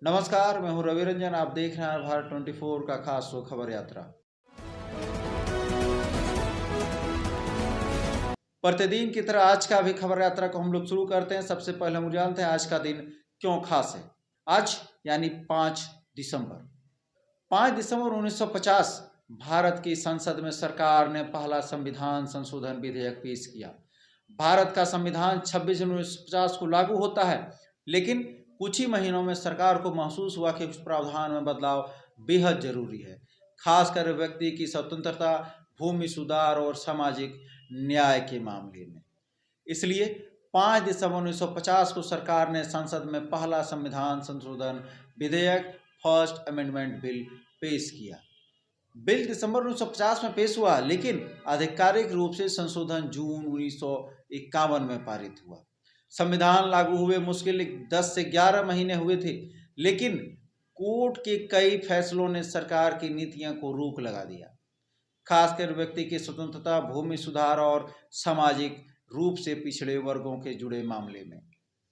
नमस्कार, मैं हूं रवि रंजन। आप देख रहे हैं भारत 24 का खास शो खबर यात्रा। प्रतिदिन की तरह आज का भी खबर यात्रा को हम लोग शुरू करते हैं। सबसे पहले हम जानते हैं आज का दिन क्यों खास है। आज यानी 5 दिसंबर 5 दिसंबर 1950 भारत की संसद में सरकार ने पहला संविधान संशोधन विधेयक पेश किया। भारत का संविधान 26 जनवरी 1950 को लागू होता है, लेकिन कुछ ही महीनों में सरकार को महसूस हुआ कि उस प्रावधान में बदलाव बेहद जरूरी है, खासकर व्यक्ति की स्वतंत्रता, भूमि सुधार और सामाजिक न्याय के मामले में। इसलिए 5 दिसंबर 1950 को सरकार ने संसद में पहला संविधान संशोधन विधेयक फर्स्ट अमेंडमेंट बिल पेश किया। बिल दिसंबर 1950 में पेश हुआ, लेकिन आधिकारिक रूप से संशोधन जून 1951 में पारित हुआ। संविधान लागू हुए मुश्किल 10 से 11 महीने हुए थे, लेकिन कोर्ट के कई फैसलों ने सरकार की नीतियों को रोक लगा दिया, खासकर व्यक्ति की स्वतंत्रता, भूमि सुधार और सामाजिक रूप से पिछड़े वर्गों के जुड़े मामले में।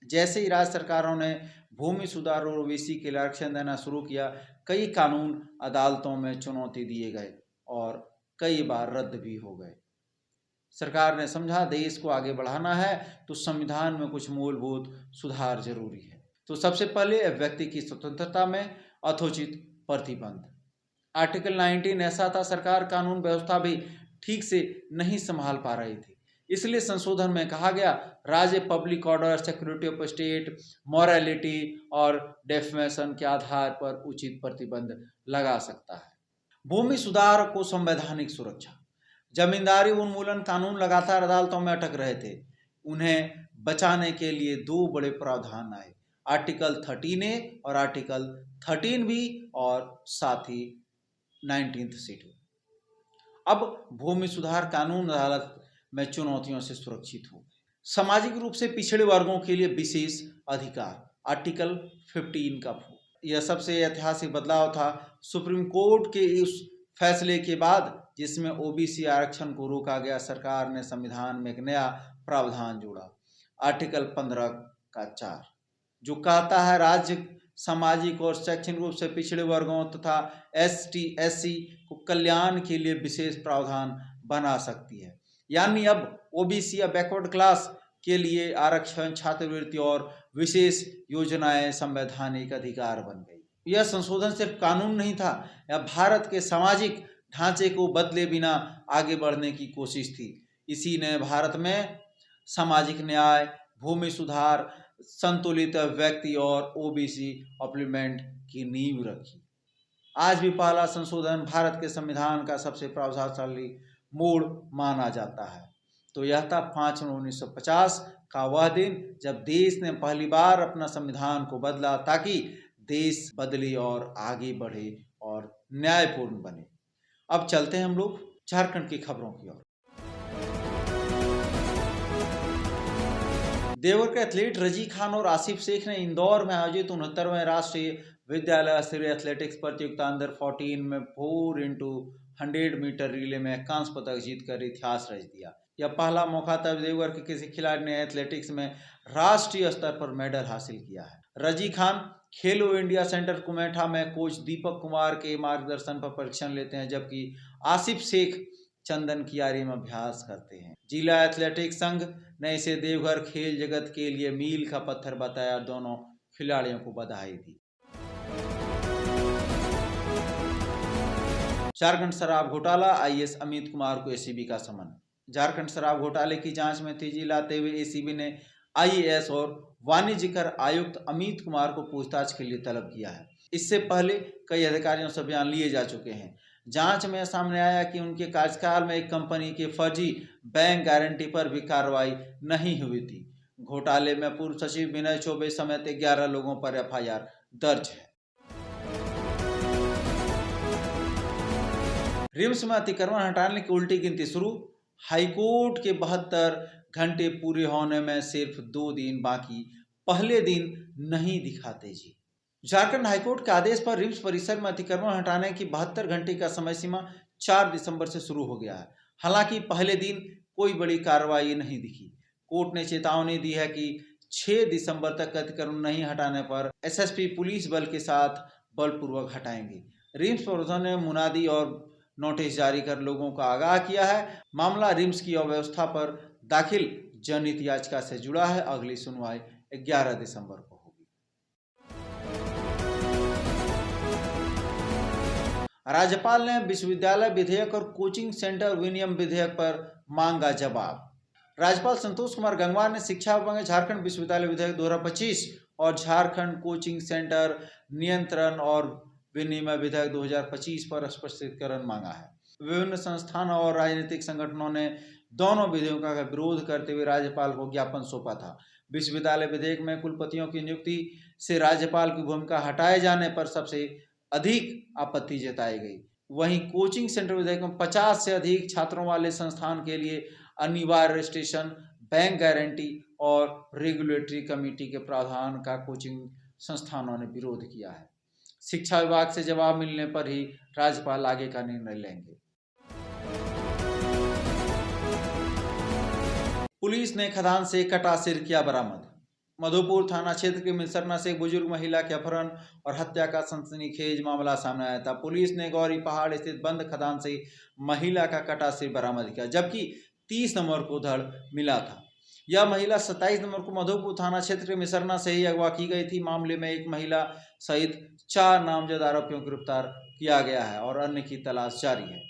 जैसे ही राज्य सरकारों ने भूमि सुधार और ओबीसी के लिए आरक्षण देना शुरू किया, कई कानून अदालतों में चुनौती दिए गए और कई बार रद्द भी हो गए। सरकार ने समझा देश को आगे बढ़ाना है तो संविधान में कुछ मूलभूत सुधार जरूरी है। तो सबसे पहले व्यक्ति की स्वतंत्रता में यथोचित प्रतिबंध। आर्टिकल 19 ऐसा था, सरकार कानून व्यवस्था भी ठीक से नहीं संभाल पा रही थी। इसलिए संशोधन में कहा गया, राज्य public order, security of state, morality और डेफमेशन के आधार पर उचित प्रतिबंध लगा सकता है। भूमि सुधार को संवैधानिक सुरक्षा। जमींदारी उन्मूलन कानून लगातार अदालतों में अटक रहे थे। उन्हें बचाने के लिए दो बड़े प्रावधान आए, आर्टिकल 13A और आर्टिकल 13B और साथ ही 19th शेड्यूल। अब भूमि सुधार कानून अदालत में चुनौतियों से सुरक्षित हो गए। सामाजिक रूप से पिछड़े वर्गों के लिए विशेष अधिकार, आर्टिकल 15 का भूल। यह सबसे ऐतिहासिक बदलाव था। सुप्रीम कोर्ट के उस फैसले के बाद जिसमें ओबीसी आरक्षण को रोका गया, सरकार ने संविधान में एक नया प्रावधान जोड़ा, आर्टिकल 15 का 4, जो कहता है राज्य सामाजिक और शैक्षणिक रूप से पिछड़े वर्गों तथा एसटी एससी को कल्याण के लिए विशेष प्रावधान बना सकती है। यानी अब ओबीसी या बैकवर्ड क्लास के लिए आरक्षण, छात्रवृत्ति और विशेष योजनाएं संवैधानिक अधिकार बन गई। यह संशोधन सिर्फ कानून नहीं था, यह भारत के सामाजिक ढांचे को बदले बिना आगे बढ़ने की कोशिश थी। इसी ने भारत में सामाजिक न्याय, भूमि सुधार, संतुलित व्यक्ति और ओबीसी अपलिमेंट की नींव रखी। आज भी पहला संशोधन भारत के संविधान का सबसे प्रभावशाली मोड़ माना जाता है। तो यह था 5 जनवरी 1950 का वह दिन जब देश ने पहली बार अपना संविधान को बदला, ताकि देश बदले और आगे बढ़े और न्यायपूर्ण बने। अब चलते हैं हम लोग झारखंड की खबरों की ओर। देवघर के एथलीट रजी खान और आसिफ शेख ने इंदौर में आयोजित 69वें राष्ट्रीय विद्यालय स्तरीय एथलेटिक्स प्रतियोगिता अंडर 14 में 4x100 मीटर रिले में कांस्य पदक जीतकर इतिहास रच दिया। यह पहला मौका था देवघर के किसी खिलाड़ी ने एथलेटिक्स में राष्ट्रीय स्तर पर मेडल हासिल किया है। रजी खान खेलो इंडिया सेंटर कुमेठा में कोच दीपक कुमार के मार्गदर्शन पर प्रशिक्षण लेते हैं, जबकि आसिफ शेख चंदन कियारी में अभ्यास करते हैं। जिला एथलेटिक्स संघ ने इसे देवघर खेल जगत के लिए मील का पत्थर बताया और दोनों खिलाड़ियों को बधाई दी। झारखंड शराब घोटाला, आईएएस अमित कुमार को एसीबी का समन। झारखंड शराब घोटाले की जांच में तेजी लाते हुए एसीबी ने आईएएस और वाणिज्यकर आयुक्त अमित कुमार को पूछताछ के लिए तलब किया है। इससे पहले कई अधिकारियों से बयान लिए जा चुके हैं। जांच में सामने आया कि उनके कार्यकाल में एक कंपनी के फर्जी बैंक गारंटी पर भी कार्रवाई नहीं हुई थी। घोटाले में पूर्व सचिव विनय चौबे समेत 11 लोगों पर एफआईआर दर्ज है। रिम्स में अतिक्रमण हटाने की उल्टी गिनती शुरू। हाईकोर्ट के 72 घंटे पूरे होने में सिर्फ 2 दिन बाकी, पहले दिन नहीं दिखाते जी। झारखंड हाईकोर्ट के आदेश पर रिम्स परिसर में अतिक्रमण हटाने की 72 घंटे का समय सीमा 4 दिसंबर से शुरू हो गया है। हालांकि पहले दिन कोई बड़ी कार्रवाई नहीं दिखी। कोर्ट ने चेतावनी दी है कि 6 दिसंबर तक अतिक्रमण नहीं हटाने पर एसएसपी पुलिस बल के साथ बलपूर्वक हटाएंगे। रिम्स प्रबंधन ने मुनादी और नोटिस जारी कर लोगों को आगाह किया है। मामला रिम्स की अव्यवस्था पर दाखिल जनहित याचिका से जुड़ा है। अगली सुनवाई 11 दिसंबर को होगी। राज्यपाल ने विश्वविद्यालय विधेयक और कोचिंग सेंटर विनियम विधेयक पर मांगा जवाब। राज्यपाल संतोष कुमार गंगवार ने शिक्षा विभाग में झारखंड विश्वविद्यालय विधेयक 2025 और झारखंड कोचिंग सेंटर नियंत्रण और विनिमय विधेयक 2025 पर स्पष्टीकरण मांगा है। विभिन्न संस्थानों और राजनीतिक संगठनों ने दोनों विधेयकों का विरोध करते हुए राज्यपाल को ज्ञापन सौंपा था। विश्वविद्यालय विधेयक में कुलपतियों की नियुक्ति से राज्यपाल की भूमिका हटाए जाने पर सबसे अधिक आपत्ति जताई गई। वहीं कोचिंग सेंटर विधेयक में 50 से अधिक छात्रों वाले संस्थान के लिए अनिवार्य रजिस्ट्रेशन, बैंक गारंटी और रेगुलेटरी कमेटी के प्रावधान का कोचिंग संस्थानों ने विरोध किया है। शिक्षा विभाग से जवाब मिलने पर ही राज्यपाल आगे का निर्णय लेंगे। पुलिस ने खदान से कटा सिर किया बरामद। मधुपुर थाना क्षेत्र के मिसरना से एक बुजुर्ग महिला के अपहरण और हत्या का सनसनीखेज मामला सामने आया था। पुलिस ने गौरी पहाड़ स्थित बंद खदान से महिला का कटा सिर बरामद किया, जबकि 30 नंबर को धड़ मिला था। यह महिला 27 नंबर को मधुपुर थाना क्षेत्र के मिसरना से ही अगवा की गई थी। मामले में एक महिला सहित 4 नामजद आरोपियों को गिरफ्तार किया गया है और अन्य की तलाश जारी है।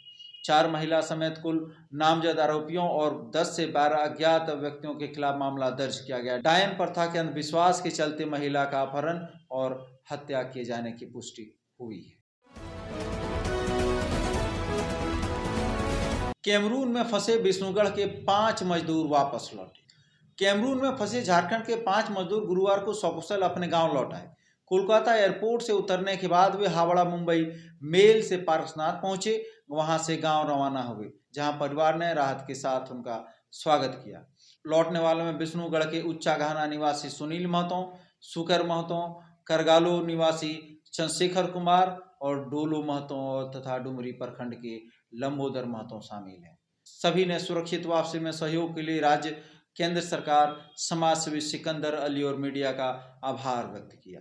4 महिला समेत कुल नामजद आरोपियों और 10 से 12 अज्ञात व्यक्तियों के खिलाफ मामला दर्ज किया गया। डायन प्रथा के अंधविश्वास के चलते महिला का अपहरण और हत्या किए जाने की पुष्टि हुई है। कैमरून में फंसे विष्णुगढ़ के 5 मजदूर वापस लौटे। कैमरून में फंसे झारखंड के 5 मजदूर गुरुवार को सकुशल अपने गांव लौट आए। कोलकाता एयरपोर्ट से उतरने के बाद वे हावड़ा मुंबई मेल से पारसनाथ पहुंचे। वहां से गांव रवाना हुए, जहां परिवार ने राहत के साथ उनका स्वागत किया। लौटने वालों में विष्णुगढ़ के उच्चाघाना निवासी सुनील महतो, सुकर महतो, करगालो निवासी चंद्रशेखर कुमार और डोलो महतो तथा डुमरी प्रखंड के लंबोदर महतो शामिल हैं। सभी ने सुरक्षित वापसी में सहयोग के लिए राज्य, केंद्र सरकार, समाजसेवी सिकंदर अली और मीडिया का आभार व्यक्त किया।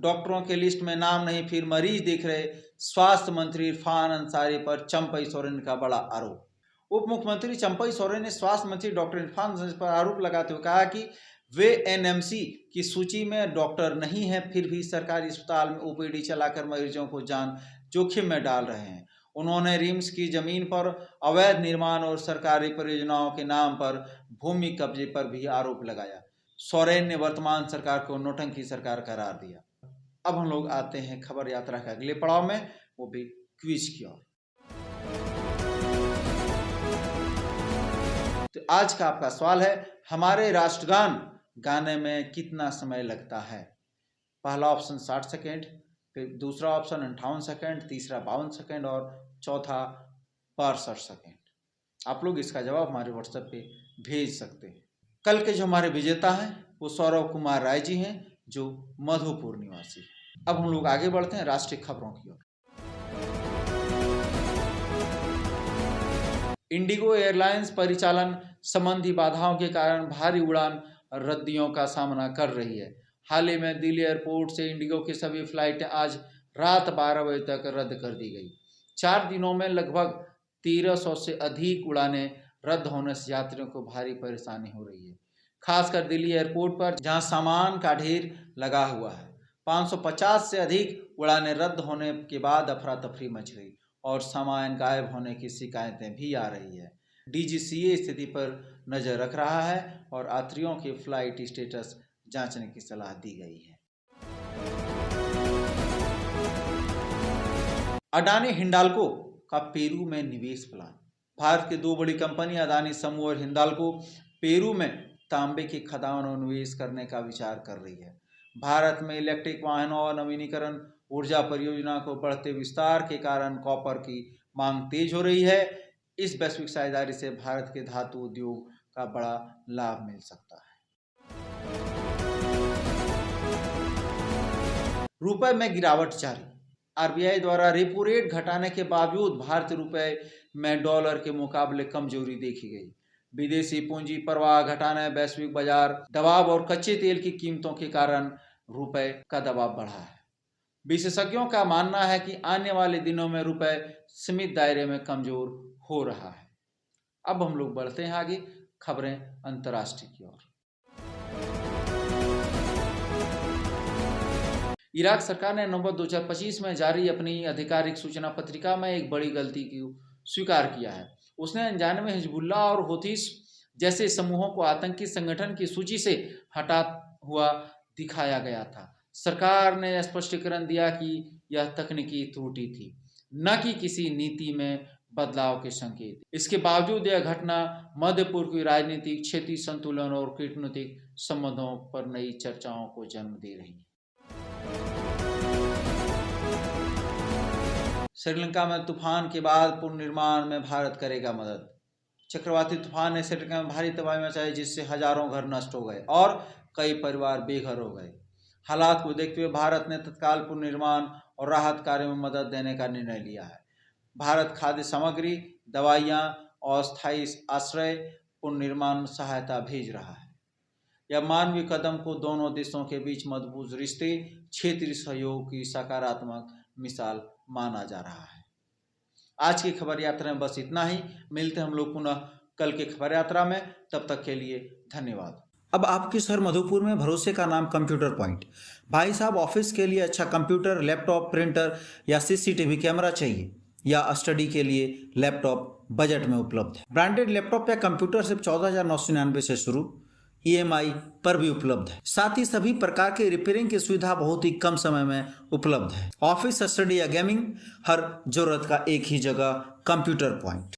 डॉक्टरों के लिस्ट में नाम नहीं, फिर मरीज दिख रहे। स्वास्थ्य मंत्री इरफान अंसारी पर चंपई सोरेन का बड़ा आरोप। उप मुख्यमंत्री चंपई सोरेन ने स्वास्थ्य मंत्री डॉक्टर इरफान अंसारी पर आरोप लगाते हुए कहा कि वे एनएमसी की सूची में डॉक्टर नहीं हैं, फिर भी सरकारी अस्पताल में ओपीडी चलाकर मरीजों को जान जोखिम में डाल रहे हैं। उन्होंने रिम्स की जमीन पर अवैध निर्माण और सरकारी परियोजनाओं के नाम पर भूमि कब्जे पर भी आरोप लगाया। सोरेन ने वर्तमान सरकार को नौटंकी सरकार करार दिया। अब हम लोग आते हैं खबर यात्रा के अगले पड़ाव में, वो भी क्विज की ओर। तो आज का आपका सवाल है, हमारे राष्ट्रगान गाने में कितना समय लगता है? पहला ऑप्शन 60 सेकेंड, फिर दूसरा ऑप्शन 58 सेकेंड, तीसरा 52 सेकेंड और चौथा 62 सेकेंड। आप लोग इसका जवाब हमारे व्हाट्सएप पे भेज सकते हैं। कल के जो हमारे विजेता हैं वो सौरव कुमार राय जी हैं, जो मधुपुर निवासी है। अब हम लोग आगे बढ़ते हैं राष्ट्रीय खबरों की ओर। इंडिगो एयरलाइंस परिचालन संबंधी बाधाओं के कारण भारी उड़ान रद्दियों का सामना कर रही है। हाल ही में दिल्ली एयरपोर्ट से इंडिगो की सभी फ्लाइटें आज रात 12 बजे तक रद्द कर दी गई। 4 दिनों में लगभग 1300 से अधिक उड़ानें रद्द होने से यात्रियों को भारी परेशानी हो रही है, खासकर दिल्ली एयरपोर्ट पर जहां सामान का ढेर लगा हुआ है। 550 से अधिक उड़ानें रद्द होने के बाद अफरा तफरी मच गई और सामान गायब होने की शिकायतें भी आ रही है। डीजीसीए स्थिति पर नजर रख रहा है और यात्रियों के फ्लाइट स्टेटस जांचने की सलाह दी गई है। अडानी हिंडाल्को का पेरू में निवेश प्लान। भारत की 2 बड़ी कंपनी अडानी समूह और हिंडाल्को पेरू में तांबे की खदानों में निवेश करने का विचार कर रही है। भारत में इलेक्ट्रिक वाहनों और नवीनीकरण ऊर्जा परियोजना को बढ़ते विस्तार के कारण कॉपर की मांग तेज हो रही है। इस वैश्विक साझेदारी से भारत के धातु उद्योग का बड़ा लाभ मिल सकता है। रुपए में गिरावट जारी। आरबीआई द्वारा रेपो रेट घटाने के बावजूद भारतीय रुपए में डॉलर के मुकाबले कमजोरी देखी गई। विदेशी पूंजी प्रवाह घटाने, वैश्विक बाजार दबाव और कच्चे तेल की कीमतों के कारण रुपए का दबाव बढ़ा है। विशेषज्ञों का मानना है कि आने वाले दिनों में रुपए सीमित दायरे में कमजोर हो रहा है। अब हम लोग बढ़ते हैं आगे खबरें अंतर्राष्ट्रीय की ओर। इराक सरकार ने नवंबर 2025 में जारी अपनी आधिकारिक सूचना पत्रिका में एक बड़ी गलती को स्वीकार किया है। उसने अनजाने में हिजबुल्लाह और हूथीस जैसे समूहों को आतंकी संगठन की सूची से हटा हुआ दिखाया गया था। सरकार ने स्पष्टीकरण दिया कि यह तकनीकी त्रुटि थी, न कि किसी नीति में बदलाव के संकेत। इसके बावजूद यह घटना मध्य पूर्व की राजनीतिक, क्षेत्रीय संतुलन और कूटनीतिक संबंधों पर नई चर्चाओं को जन्म दे रही है। श्रीलंका में तूफान के बाद पुनर्निर्माण में भारत करेगा मदद। चक्रवाती तूफान ने श्रीलंका में भारी तबाही मचाई, जिससे हजारों घर नष्ट हो गए और कई परिवार बेघर हो गए। हालात को देखते हुए भारत ने तत्काल पुनर्निर्माण और राहत कार्यों में मदद देने का निर्णय लिया है। भारत खाद्य सामग्री, दवाइयाँ और स्थायी आश्रय पुनर्निर्माण सहायता भेज रहा है। यह मानवीय कदम को दोनों देशों के बीच मजबूत रिश्ते, क्षेत्रीय सहयोग की सकारात्मक मिसाल माना जा रहा है। आज की खबर यात्रा में बस इतना ही। मिलते हैं हम लोग पुनः कल के खबर यात्रा में। तब तक के लिए धन्यवाद। अब आपके शहर मधुपुर में भरोसे का नाम कंप्यूटर पॉइंट। भाई साहब, ऑफिस के लिए अच्छा कंप्यूटर, लैपटॉप, प्रिंटर या सीसीटीवी कैमरा चाहिए या स्टडी के लिए लैपटॉप बजट में उपलब्ध है। ब्रांडेड लैपटॉप या कंप्यूटर सिर्फ 14,999 से शुरू, EMI पर भी उपलब्ध है। साथ ही सभी प्रकार के रिपेयरिंग की सुविधा बहुत ही कम समय में उपलब्ध है। ऑफिस, स्टडी या गेमिंग, हर जरूरत का एक ही जगह कंप्यूटर पॉइंट।